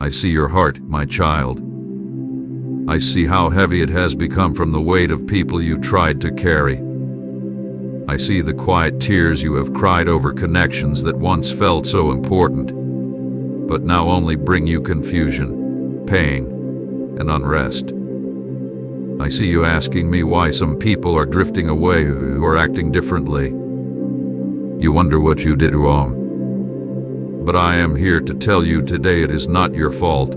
I see your heart, my child. I see how heavy it has become from the weight of people you tried to carry. I see the quiet tears you have cried over connections that once felt so important, but now only bring you confusion, pain, and unrest. I see you asking me why some people are drifting away or acting differently. You wonder what you did wrong. But I am here to tell you today it is not your fault.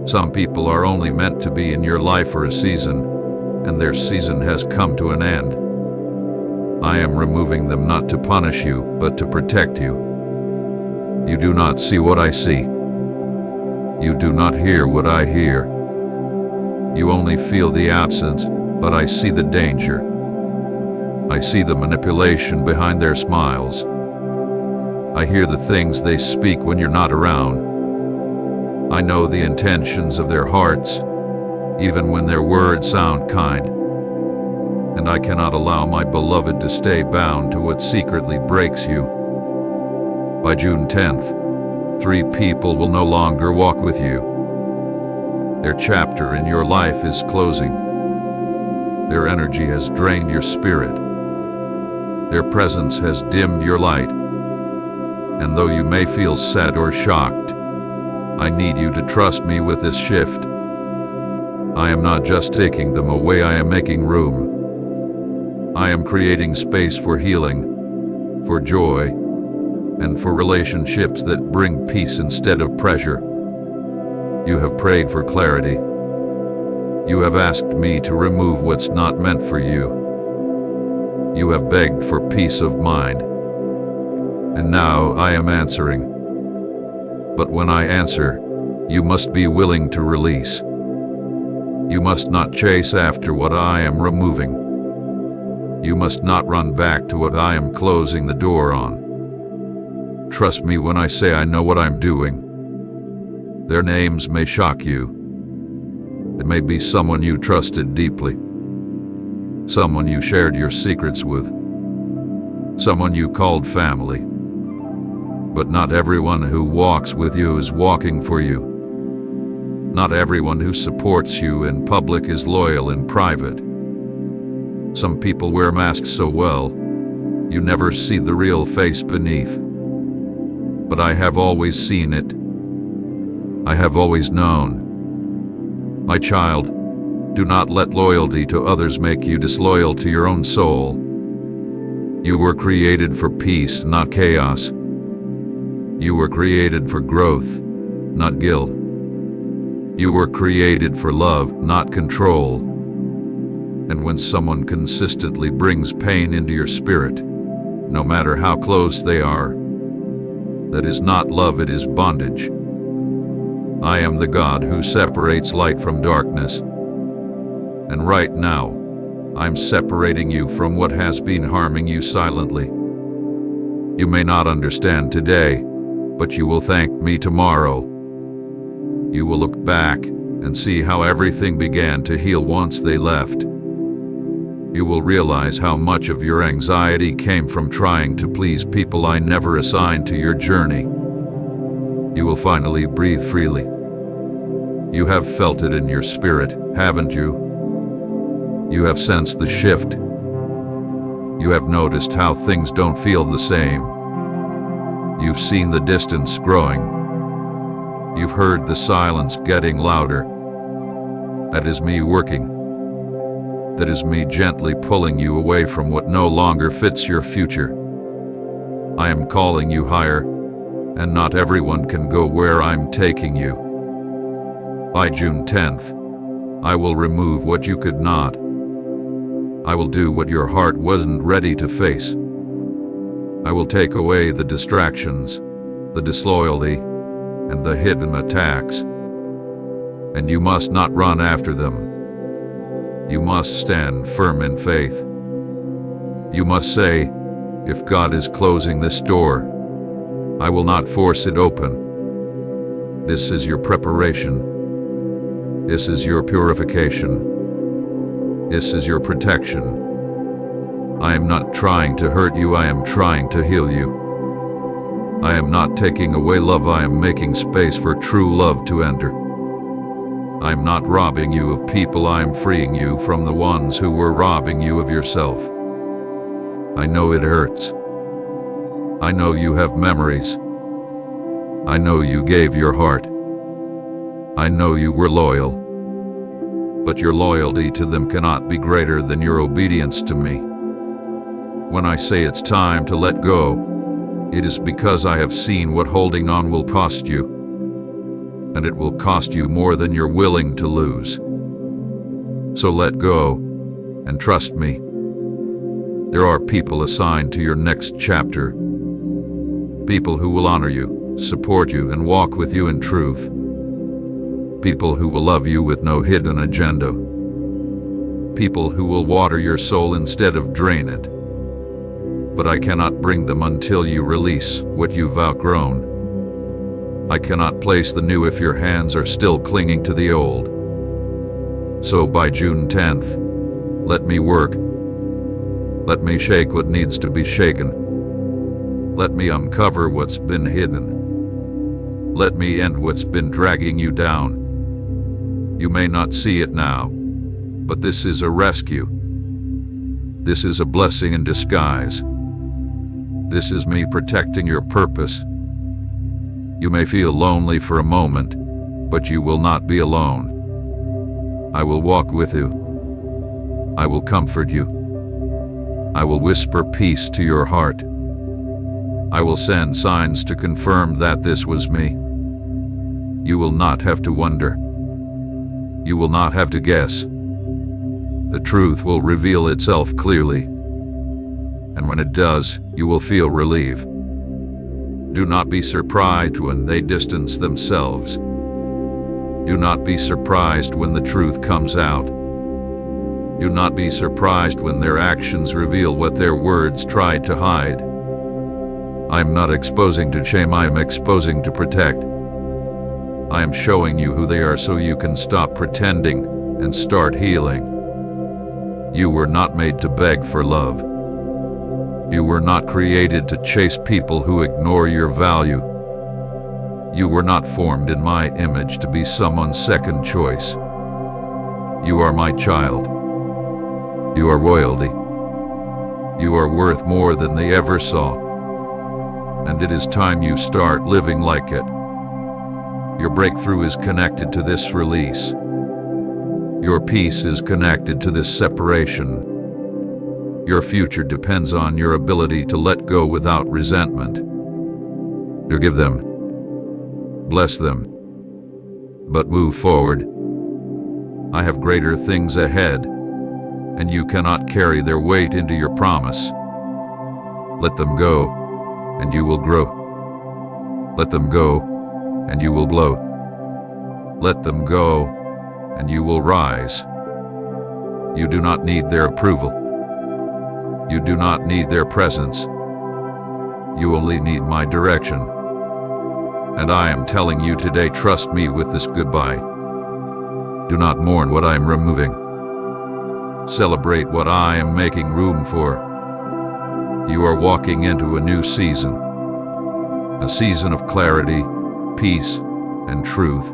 Some people are only meant to be in your life for a season, and their season has come to an end. I am removing them not to punish you, but to protect you. You do not see what I see. You do not hear what I hear. You only feel the absence, but I see the danger. I see the manipulation behind their smiles. I hear the things they speak when you're not around. I know the intentions of their hearts, even when their words sound kind. And I cannot allow my beloved to stay bound to what secretly breaks you. By June 10th, 3 people will no longer walk with you. Their chapter in your life is closing. Their energy has drained your spirit. Their presence has dimmed your light. And though you may feel sad or shocked, I need you to trust me with this shift. I am not just taking them away, I am making room. I am creating space for healing, for joy, and for relationships that bring peace instead of pressure. You have prayed for clarity. You have asked me to remove what's not meant for you. You have begged for peace of mind. And now I am answering. But when I answer, you must be willing to release. You must not chase after what I am removing. You must not run back to what I am closing the door on. Trust me when I say I know what I'm doing. Their names may shock you. It may be someone you trusted deeply, someone you shared your secrets with, someone you called family. But not everyone who walks with you is walking for you. Not everyone who supports you in public is loyal in private. Some people wear masks so well, you never see the real face beneath. But I have always seen it. I have always known. My child, do not let loyalty to others make you disloyal to your own soul. You were created for peace, not chaos. You were created for growth, not guilt. You were created for love, not control. And when someone consistently brings pain into your spirit, no matter how close they are, that is not love, it is bondage. I am the God who separates light from darkness. And right now, I'm separating you from what has been harming you silently. You may not understand today, but you will thank me tomorrow. You will look back and see how everything began to heal once they left. You will realize how much of your anxiety came from trying to please people I never assigned to your journey. You will finally breathe freely. You have felt it in your spirit, haven't you? You have sensed the shift. You have noticed how things don't feel the same. You've seen the distance growing. You've heard the silence getting louder. That is me working. That is me gently pulling you away from what no longer fits your future. I am calling you higher, and not everyone can go where I'm taking you. By June 10th, I will remove what you could not. I will do what your heart wasn't ready to face. I will take away the distractions, the disloyalty, and the hidden attacks. And you must not run after them. You must stand firm in faith. You must say, if God is closing this door, I will not force it open. This is your preparation. This is your purification. This is your protection. I am not trying to hurt you, I am trying to heal you. I am not taking away love, I am making space for true love to enter. I am not robbing you of people, I am freeing you from the ones who were robbing you of yourself. I know it hurts. I know you have memories. I know you gave your heart. I know you were loyal. But your loyalty to them cannot be greater than your obedience to me. When I say it's time to let go, it is because I have seen what holding on will cost you. And it will cost you more than you're willing to lose. So let go, and trust me. There are people assigned to your next chapter. People who will honor you, support you, and walk with you in truth. People who will love you with no hidden agenda. People who will water your soul instead of drain it. But I cannot bring them until you release what you've outgrown. I cannot place the new if your hands are still clinging to the old. So by June 10th, let me work. Let me shake what needs to be shaken. Let me uncover what's been hidden. Let me end what's been dragging you down. You may not see it now, but this is a rescue. This is a blessing in disguise. This is me protecting your purpose. You may feel lonely for a moment, but you will not be alone. I will walk with you. I will comfort you. I will whisper peace to your heart. I will send signs to confirm that this was me. You will not have to wonder. You will not have to guess. The truth will reveal itself clearly. And when it does, you will feel relief. Do not be surprised when they distance themselves. Do not be surprised when the truth comes out. Do not be surprised when their actions reveal what their words tried to hide. I am not exposing to shame, I am exposing to protect. I am showing you who they are so you can stop pretending and start healing. You were not made to beg for love. You were not created to chase people who ignore your value. You were not formed in my image to be someone's second choice. You are my child. You are royalty. You are worth more than they ever saw. And it is time you start living like it. Your breakthrough is connected to this release. Your peace is connected to this separation. Your future depends on your ability to let go without resentment. Forgive them. Bless them. But move forward. I have greater things ahead, and you cannot carry their weight into your promise. Let them go, and you will grow. Let them go, and you will glow. Let them go, and you will rise. You do not need their approval. You do not need their presence. You only need my direction. And I am telling you today, trust me with this goodbye. Do not mourn what I am removing. Celebrate what I am making room for. You are walking into a new season. A season of clarity, peace, and truth.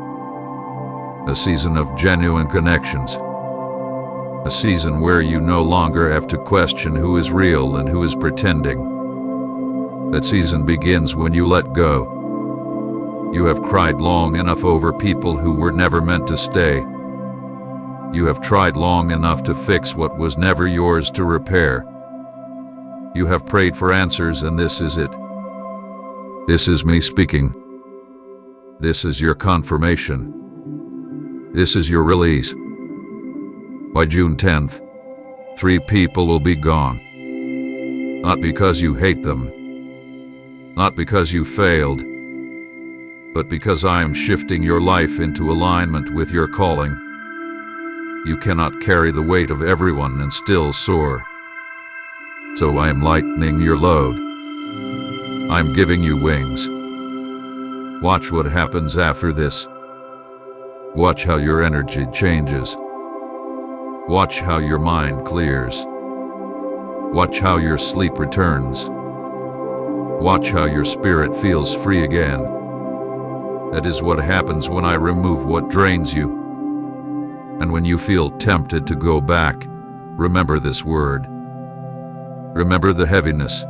A season of genuine connections. A season where you no longer have to question who is real and who is pretending. That season begins when you let go. You have cried long enough over people who were never meant to stay. You have tried long enough to fix what was never yours to repair. You have prayed for answers, and this is it. This is me speaking. This is your confirmation. This is your release. By June 10th, 3 people will be gone. Not because you hate them, not because you failed, but because I am shifting your life into alignment with your calling. You cannot carry the weight of everyone and still soar. So I am lightening your load. I am giving you wings. Watch what happens after this. Watch how your energy changes. Watch how your mind clears. Watch how your sleep returns. Watch how your spirit feels free again. That is what happens when I remove what drains you. And when you feel tempted to go back, remember this word. Remember the heaviness.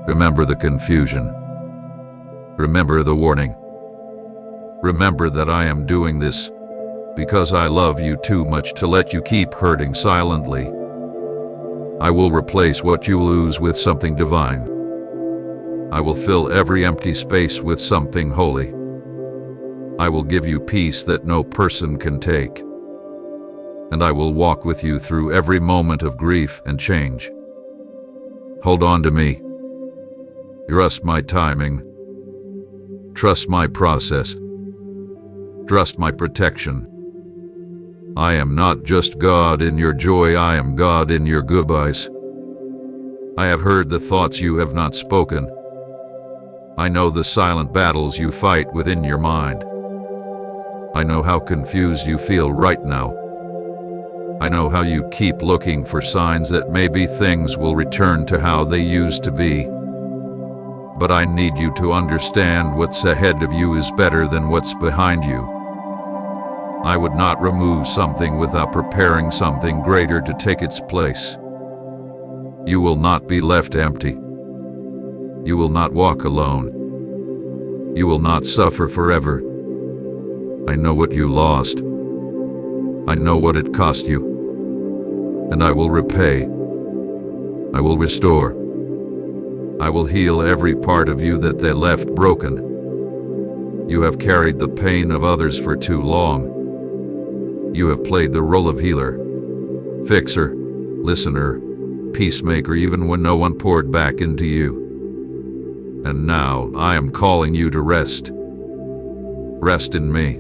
Remember the confusion. Remember the warning. Remember that I am doing this because I love you too much to let you keep hurting silently. I will replace what you lose with something divine. I will fill every empty space with something holy. I will give you peace that no person can take. And I will walk with you through every moment of grief and change. Hold on to me. Trust my timing. Trust my process. Trust my protection. I am not just God in your joy, I am God in your goodbyes. I have heard the thoughts you have not spoken. I know the silent battles you fight within your mind. I know how confused you feel right now. I know how you keep looking for signs that maybe things will return to how they used to be. But I need you to understand what's ahead of you is better than what's behind you. I would not remove something without preparing something greater to take its place. You will not be left empty. You will not walk alone. You will not suffer forever. I know what you lost. I know what it cost you. And I will repay. I will restore. I will heal every part of you that they left broken. You have carried the pain of others for too long. You have played the role of healer, fixer, listener, peacemaker even when no one poured back into you. And now I am calling you to rest. Rest in me.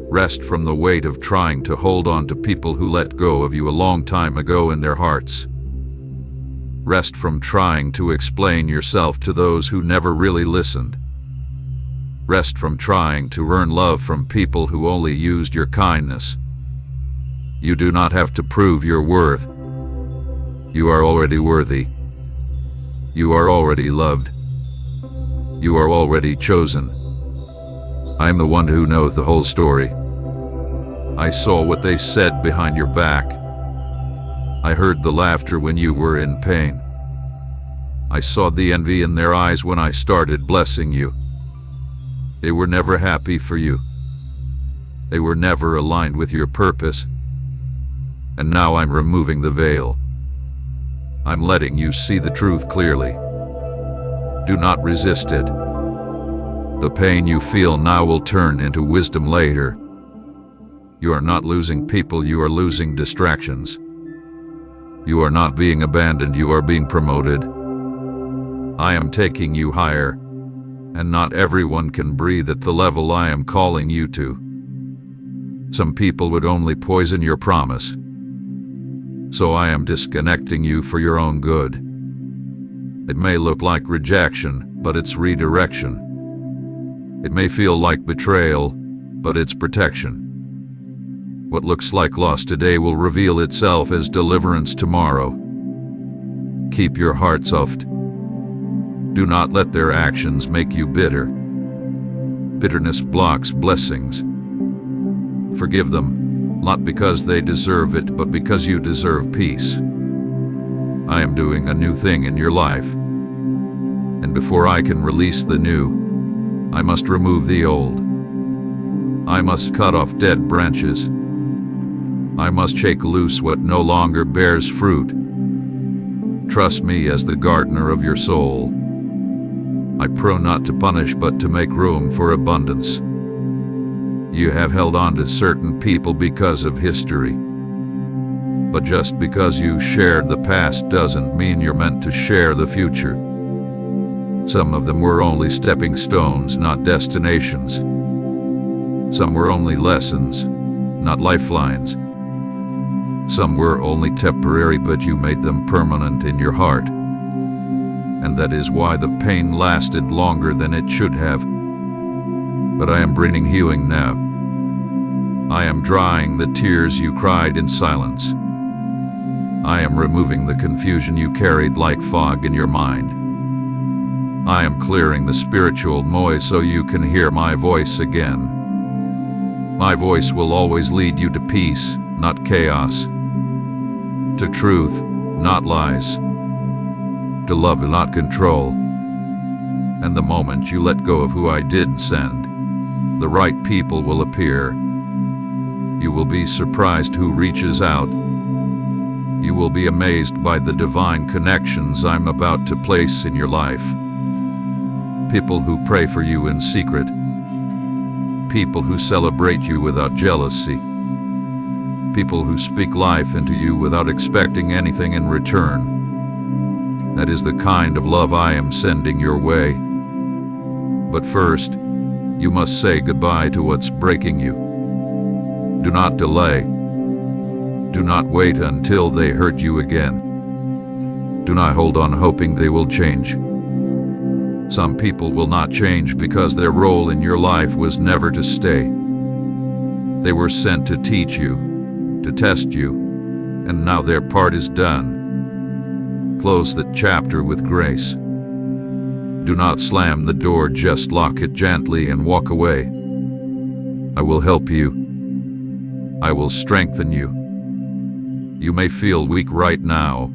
Rest from the weight of trying to hold on to people who let go of you a long time ago in their hearts. Rest from trying to explain yourself to those who never really listened. Rest from trying to earn love from people who only used your kindness. You do not have to prove your worth. You are already worthy. You are already loved. You are already chosen. I am the one who knows the whole story. I saw what they said behind your back. I heard the laughter when you were in pain. I saw the envy in their eyes when I started blessing you. They were never happy for you. They were never aligned with your purpose. And now I'm removing the veil. I'm letting you see the truth clearly. Do not resist it. The pain you feel now will turn into wisdom later. You are not losing people, you are losing distractions. You are not being abandoned, you are being promoted. I am taking you higher. And not everyone can breathe at the level I am calling you to. Some people would only poison your promise. So I am disconnecting you for your own good. It may look like rejection, but it's redirection. It may feel like betrayal, but it's protection. What looks like loss today will reveal itself as deliverance tomorrow. Keep your heart soft. Do not let their actions make you bitter. Bitterness blocks blessings. Forgive them, not because they deserve it, but because you deserve peace. I am doing a new thing in your life. And before I can release the new, I must remove the old. I must cut off dead branches. I must shake loose what no longer bears fruit. Trust me as the gardener of your soul. I pray not to punish but to make room for abundance. You have held on to certain people because of history. But just because you shared the past doesn't mean you're meant to share the future. Some of them were only stepping stones, not destinations. Some were only lessons, not lifelines. Some were only temporary, but you made them permanent in your heart. And that is why the pain lasted longer than it should have. But I am bringing healing now. I am drying the tears you cried in silence. I am removing the confusion you carried like fog in your mind. I am clearing the spiritual noise so you can hear my voice again. My voice will always lead you to peace, not chaos. To truth, not lies. To love, not control. And the moment you let go of who I did send, the right people will appear. You will be surprised who reaches out. You will be amazed by the divine connections I'm about to place in your life. People who pray for you in secret. People who celebrate you without jealousy. People who speak life into you without expecting anything in return. That is the kind of love I am sending your way. But first, you must say goodbye to what's breaking you. Do not delay. Do not wait until they hurt you again. Do not hold on hoping they will change. Some people will not change because their role in your life was never to stay. They were sent to teach you, to test you, and now their part is done. Close that chapter with grace. Do not slam the door, just lock it gently and walk away. I will help you. I will strengthen you. You may feel weak right now,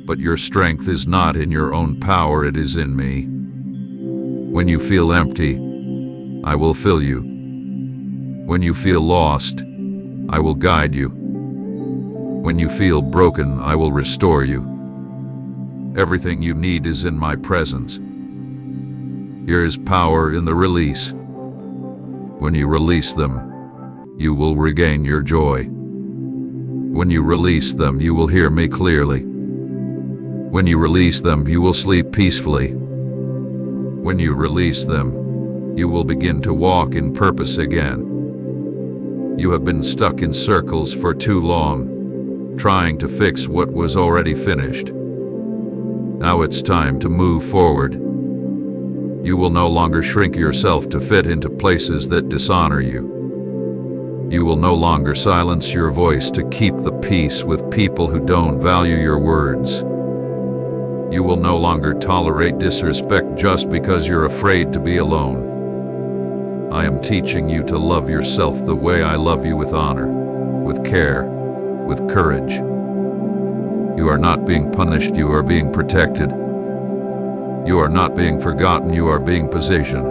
but your strength is not in your own power, it is in me. When you feel empty, I will fill you. When you feel lost, I will guide you. When you feel broken, I will restore you. Everything you need is in my presence. Here is power in the release. When you release them, you will regain your joy. When you release them, you will hear me clearly. When you release them, you will sleep peacefully. When you release them, you will begin to walk in purpose again. You have been stuck in circles for too long, trying to fix what was already finished. Now it's time to move forward. You will no longer shrink yourself to fit into places that dishonor you. You will no longer silence your voice to keep the peace with people who don't value your words. You will no longer tolerate disrespect just because you're afraid to be alone. I am teaching you to love yourself the way I love you, with honor, with care, with courage. You are not being punished, you are being protected. You are not being forgotten, you are being positioned.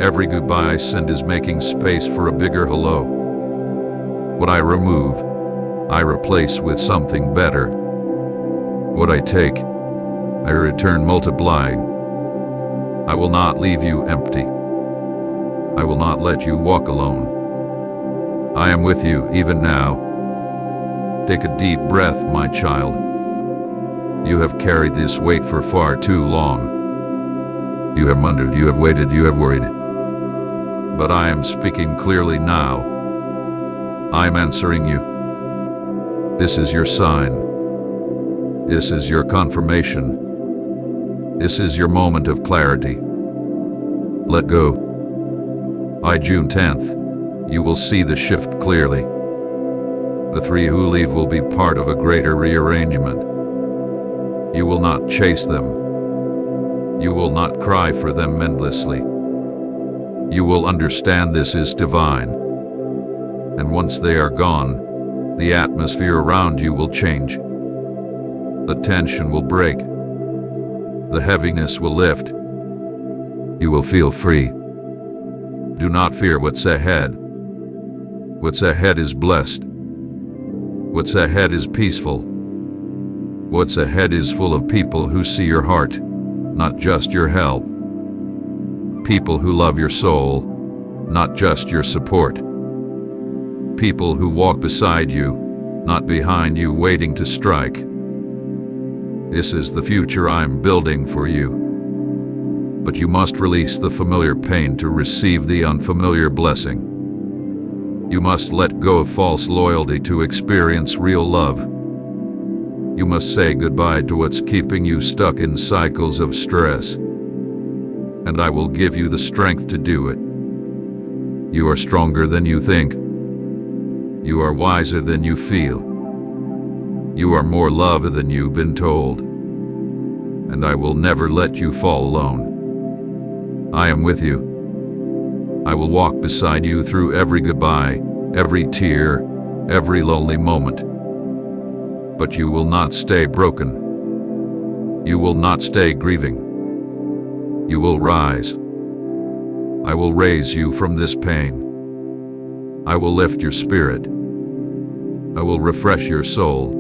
Every goodbye I send is making space for a bigger hello. What I remove, I replace with something better. What I take, I return multiplying. I will not leave you empty. I will not let you walk alone. I am with you even now. Take a deep breath, my child. You have carried this weight for far too long. You have wondered, you have waited, you have worried. But I am speaking clearly now. I am answering you. This is your sign. This is your confirmation. This is your moment of clarity. Let go. By June 10th, you will see the shift clearly. The three who leave will be part of a greater rearrangement. You will not chase them. You will not cry for them endlessly. You will understand this is divine. And once they are gone, the atmosphere around you will change. The tension will break. The heaviness will lift. You will feel free. Do not fear what's ahead. What's ahead is blessed. What's ahead is peaceful. What's ahead is full of people who see your heart, not just your help. People who love your soul, not just your support. People who walk beside you, not behind you waiting to strike. This is the future I'm building for you. But you must release the familiar pain to receive the unfamiliar blessing. You must let go of false loyalty to experience real love. You must say goodbye to what's keeping you stuck in cycles of stress. And I will give you the strength to do it. You are stronger than you think. You are wiser than you feel. You are more loved than you've been told. and I will never let you fall alone. I am with you. I will walk beside you through every goodbye, every tear, every lonely moment. But you will not stay broken. You will not stay grieving. You will rise. I will raise you from this pain. I will lift your spirit. I will refresh your soul.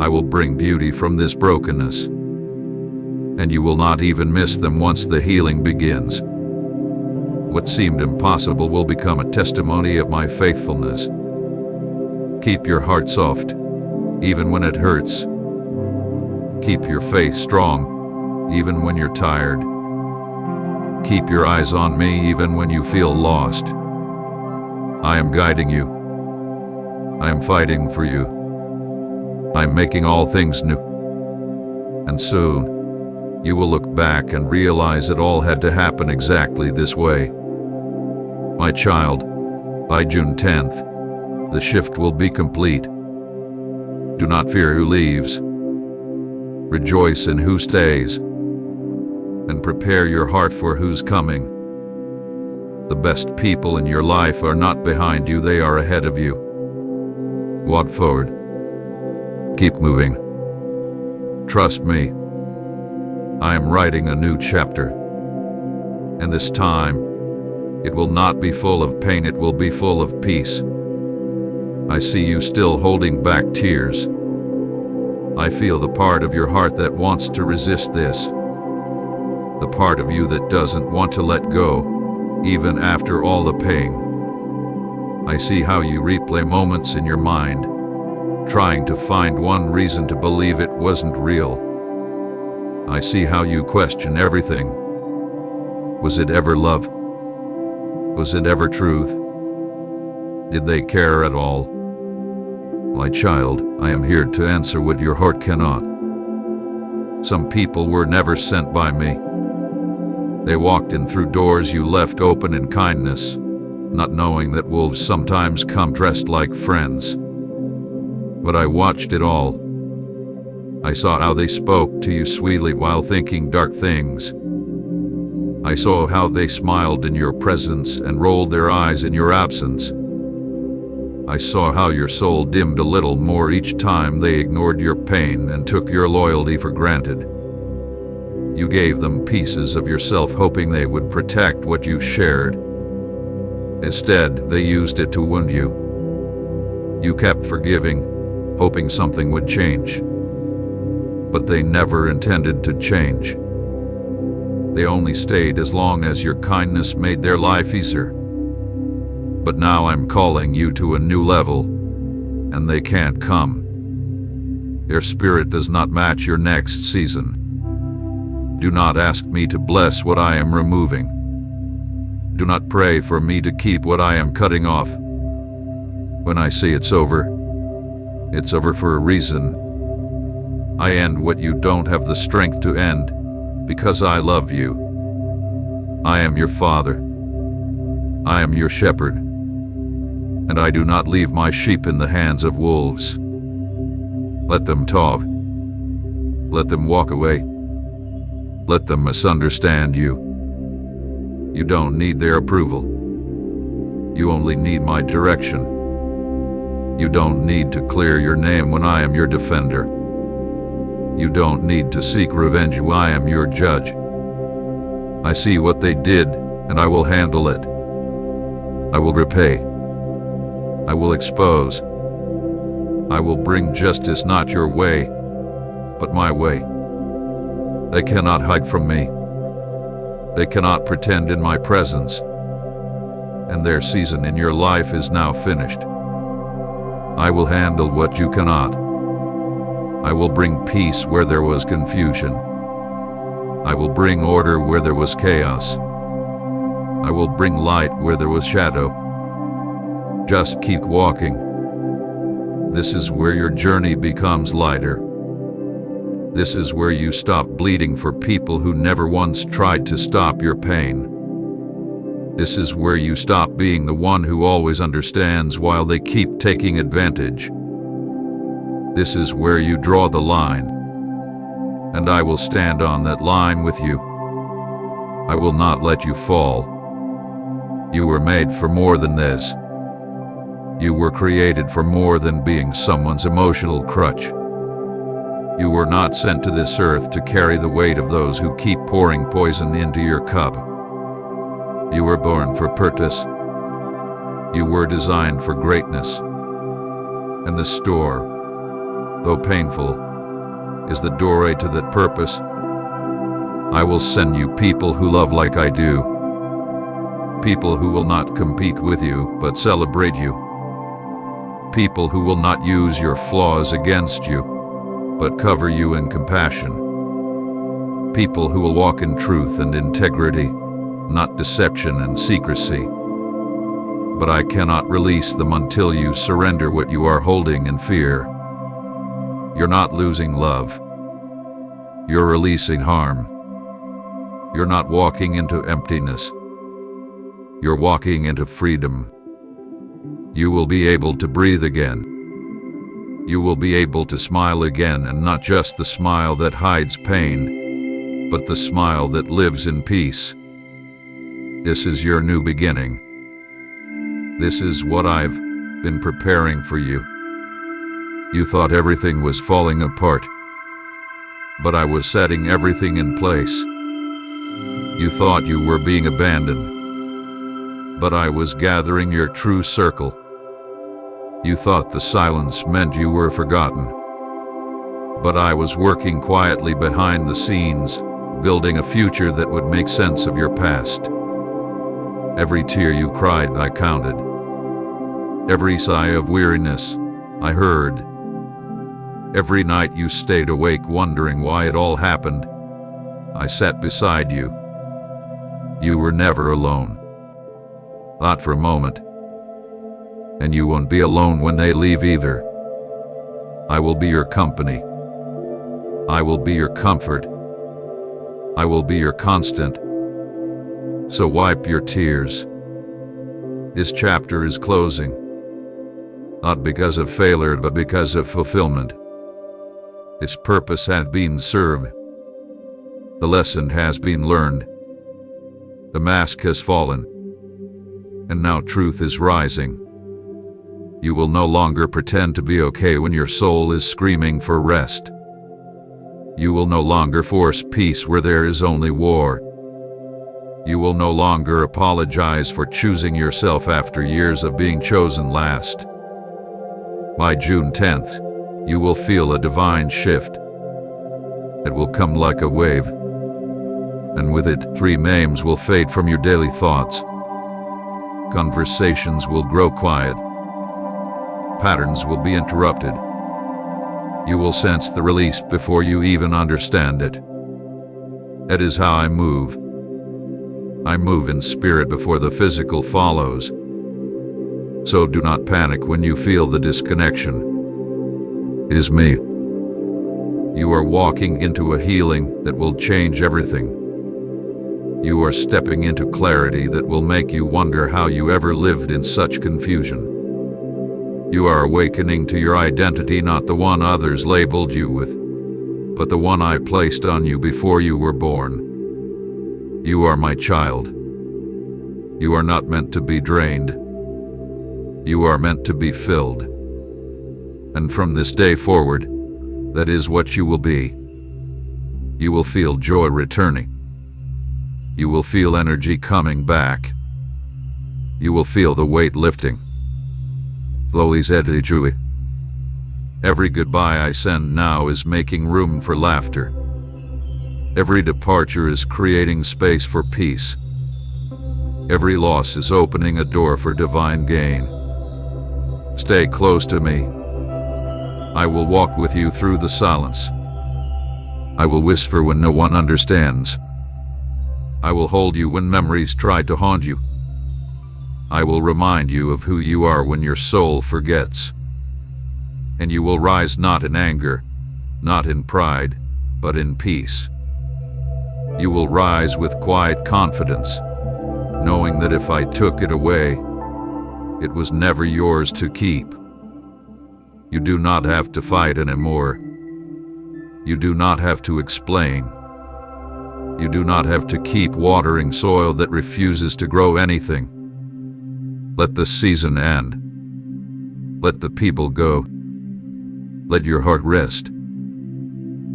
I will bring beauty from this brokenness. And you will not even miss them once the healing begins. What seemed impossible will become a testimony of my faithfulness. Keep your heart soft, even when it hurts. Keep your faith strong, even when you're tired. Keep your eyes on me even when you feel lost. I am guiding you. I am fighting for you. I am making all things new. And soon, you will look back and realize it all had to happen exactly this way. My child, by June 10th, the shift will be complete. Do not fear who leaves. Rejoice in who stays. And prepare your heart for who's coming. The best people in your life are not behind you, they are ahead of you. Walk forward. Keep moving. Trust me. I am writing a new chapter. And this time, it will not be full of pain, it will be full of peace. I see you still holding back tears. I feel the part of your heart that wants to resist this. The part of you that doesn't want to let go, even after all the pain. I see how you replay moments in your mind, trying to find one reason to believe it wasn't real. I see how you question everything. Was it ever love? Was it ever truth? Did they care at all? My child, I am here to answer what your heart cannot. Some people were never sent by me. They walked in through doors you left open in kindness, not knowing that wolves sometimes come dressed like friends. But I watched it all. I saw how they spoke to you sweetly while thinking dark things. I saw how they smiled in your presence and rolled their eyes in your absence. I saw how your soul dimmed a little more each time they ignored your pain and took your loyalty for granted. You gave them pieces of yourself hoping they would protect what you shared. Instead, they used it to wound you. You kept forgiving, hoping something would change. But they never intended to change. They only stayed as long as your kindness made their life easier. But now I'm calling you to a new level, and they can't come. Their spirit does not match your next season. Do not ask me to bless what I am removing. Do not pray for me to keep what I am cutting off. When I say it's over for a reason. I end what you don't have the strength to end, because I love you. I am your father. I am your shepherd. And I do not leave my sheep in the hands of wolves. Let them talk. Let them walk away. Let them misunderstand you. You don't need their approval. You only need my direction. You don't need to clear your name when I am your defender. You don't need to seek revenge when I am your judge. I see what they did, and I will handle it. I will repay. I will expose. I will bring justice not your way, but my way. They cannot hide from me. They cannot pretend in my presence. And their season in your life is now finished. I will handle what you cannot. I will bring peace where there was confusion. I will bring order where there was chaos. I will bring light where there was shadow. Just keep walking. This is where your journey becomes lighter. This is where you stop bleeding for people who never once tried to stop your pain. This is where you stop being the one who always understands while they keep taking advantage. This is where you draw the line. and I will stand on that line with you. I will not let you fall. You were made for more than this. You were created for more than being someone's emotional crutch. You were not sent to this earth to carry the weight of those who keep pouring poison into your cup. You were born for purpose. You were designed for greatness. And the store, though painful, is the doorway to that purpose. I will send you people who love like I do. People who will not compete with you, but celebrate you. People who will not use your flaws against you, but cover you in compassion. People who will walk in truth and integrity, not deception and secrecy. But I cannot release them until you surrender what you are holding in fear. You're not losing love. You're releasing harm. You're not walking into emptiness. You're walking into freedom. You will be able to breathe again. You will be able to smile again, and not just the smile that hides pain, but the smile that lives in peace. This is your new beginning. This is what I've been preparing for you. You thought everything was falling apart, but I was setting everything in place. You thought you were being abandoned, but I was gathering your true circle. You thought the silence meant you were forgotten, but I was working quietly behind the scenes, building a future that would make sense of your past. Every tear you cried, I counted. Every sigh of weariness, I heard. Every night you stayed awake wondering why it all happened, I sat beside you. You were never alone. Not for a moment. And you won't be alone when they leave either. I will be your company. I will be your comfort. I will be your constant. So wipe your tears. This chapter is closing. Not because of failure, but because of fulfillment. Its purpose hath been served. The lesson has been learned. The mask has fallen. And now truth is rising. You will no longer pretend to be okay when your soul is screaming for rest. You will no longer force peace where there is only war. You will no longer apologize for choosing yourself after years of being chosen last. By June 10th, you will feel a divine shift. It will come like a wave. And with it, 3 names will fade from your daily thoughts. Conversations will grow quiet. Patterns will be interrupted. You will sense the release before you even understand it. That is how I move. I move in spirit before the physical follows. So do not panic when you feel the disconnection. It is me. You are walking into a healing that will change everything. You are stepping into clarity that will make you wonder how you ever lived in such confusion. You are awakening to your identity, not the one others labeled you with, but the one I placed on you before you were born. You are my child. You are not meant to be drained. You are meant to be filled. And from this day forward, that is what you will be. You will feel joy returning. You will feel energy coming back. You will feel the weight lifting. Slowly, steadily, truly. Every goodbye I send now is making room for laughter. Every departure is creating space for peace. Every loss is opening a door for divine gain. Stay close to me. I will walk with you through the silence. I will whisper when no one understands. I will hold you when memories try to haunt you. I will remind you of who you are when your soul forgets. And you will rise not in anger, not in pride, but in peace. You will rise with quiet confidence, knowing that if I took it away, it was never yours to keep. You do not have to fight anymore. You do not have to explain. You do not have to keep watering soil that refuses to grow anything. Let the season end. Let the people go. Let your heart rest.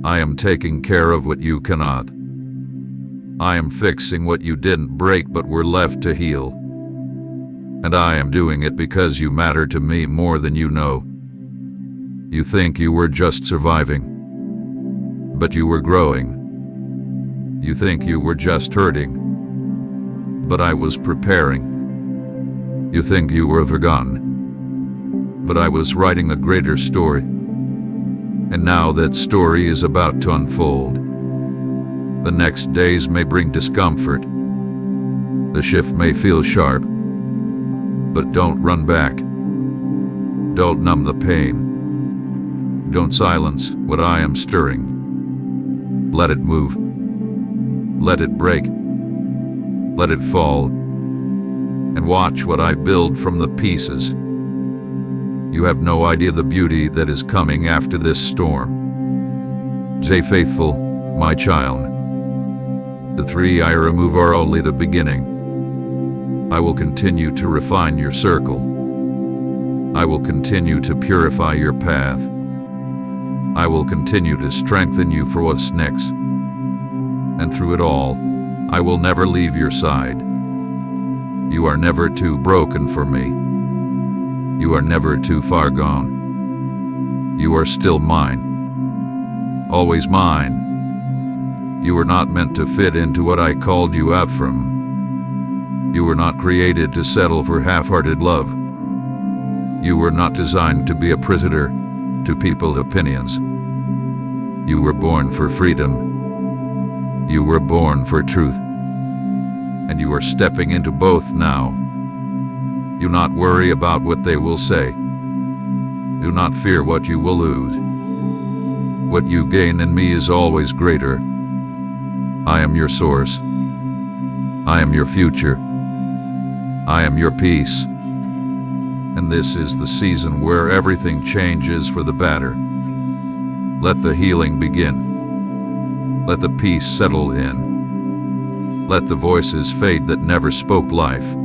I am taking care of what you cannot. I am fixing what you didn't break but were left to heal. And I am doing it because you matter to me more than you know. You think you were just surviving, but you were growing. You think you were just hurting, but I was preparing. You think you were forgotten, but I was writing a greater story. And now that story is about to unfold. The next days may bring discomfort. The shift may feel sharp, but don't run back. Don't numb the pain. Don't silence what I am stirring. Let it move. Let it break. Let it fall. And watch what I build from the pieces. You have no idea the beauty that is coming after this storm. Stay faithful, my child. The 3 I remove are only the beginning. I will continue to refine your circle. I will continue to purify your path. I will continue to strengthen you for what's next. And through it all, I will never leave your side. You are never too broken for me. You are never too far gone. You are still mine. Always mine. You were not meant to fit into what I called you out from. You were not created to settle for half-hearted love. You were not designed to be a prisoner to people's opinions. You were born for freedom. You were born for truth. And you are stepping into both now. Do not worry about what they will say. Do not fear what you will lose. What you gain in me is always greater. I am your source. I am your future. I am your peace. And this is the season where everything changes for the better. Let the healing begin. Let the peace settle in. Let the voices fade that never spoke life.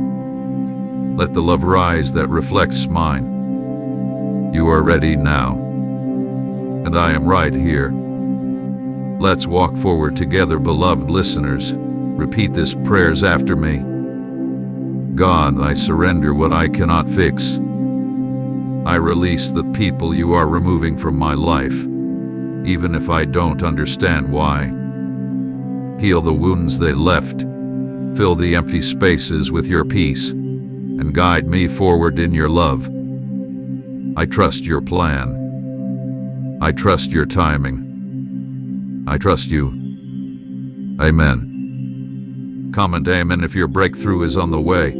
Let the love rise that reflects mine. You are ready now. And I am right here. Let's walk forward together, beloved listeners. Repeat these prayers after me. God, I surrender what I cannot fix. I release the people you are removing from my life, even if I don't understand why. Heal the wounds they left. Fill the empty spaces with your peace, and guide me forward in your love. I trust your plan. I trust your timing. I trust you. Amen. Comment amen if your breakthrough is on the way.